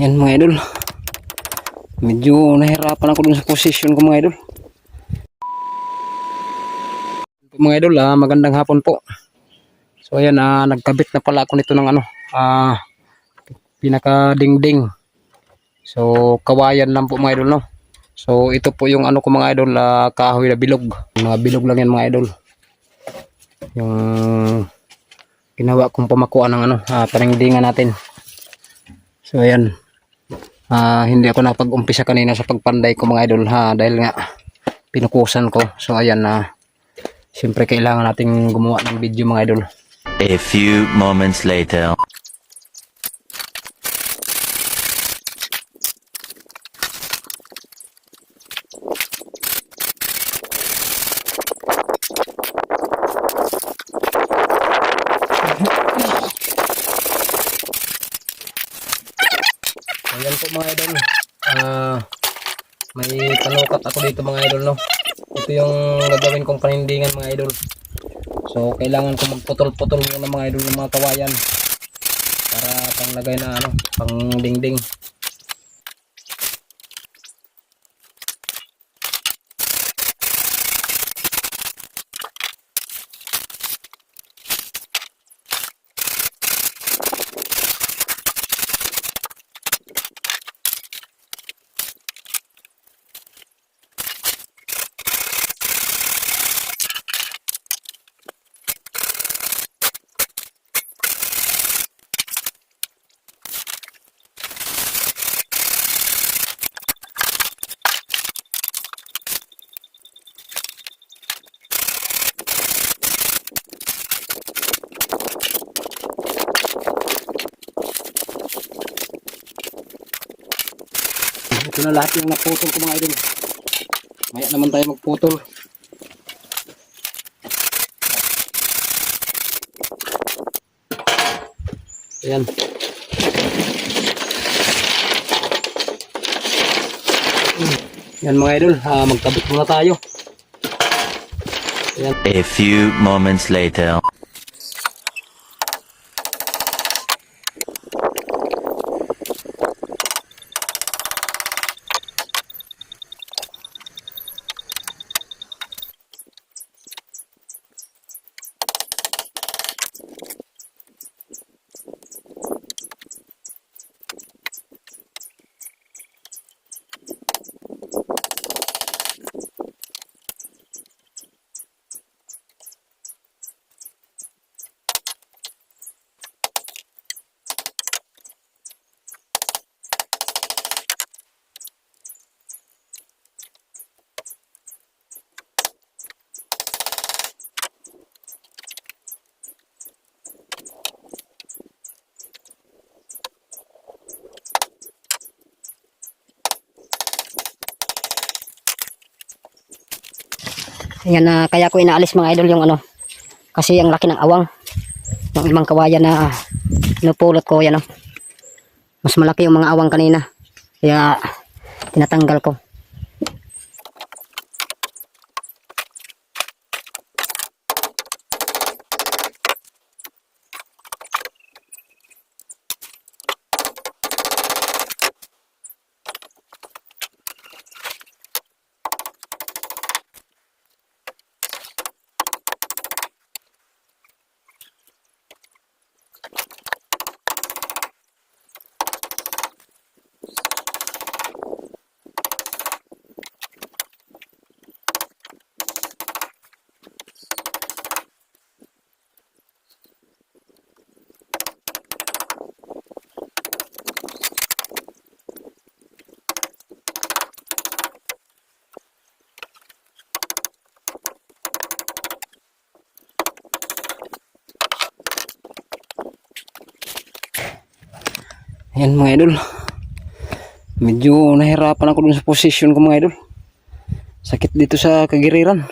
Ayan mga idol. Medyo nahirapan ako dun sa position ko mga idol. Mga idol, magandang hapon po. So ayan, nagkabit na pala ako nito ng pinaka dingding. So kawayan lang po mga idol, no. So ito po yung ko mga idol, kahoy na bilog. Mga bilog lang yan mga idol. Yung ginawa kong pamakuan ng paningdingan natin. So ayan, hindi ako napag-umpisa kanina sa pagpanday ko mga idol dahil nga pinukusan ko. So ayan, siyempre kailangan nating gumawa ng video mga idol. A few moments later. Ayan po mga idol, may panukat ako dito mga idol, no. Ito yung gagawin kong panindingan mga idol. So kailangan ko magputol-putol muna mga idol ng mga kawayan para panglagay na pang dingding. Ito na lahat yung naputol ko mga idol. Maya naman tayo magputol. Ayan. Yan mga idol, magkabit muna tayo. Ayan. A few moments later. Ayan, kaya ko inaalis mga idol yung kasi ang laki ng awang ng ibang kawayan na pinupulot ko. Yan, mas malaki yung mga awang kanina kaya tinatanggal ko. Ayan mga idol, medyo nahirapan ako dun sa position ko mga idol. Sakit dito sa kagiriran.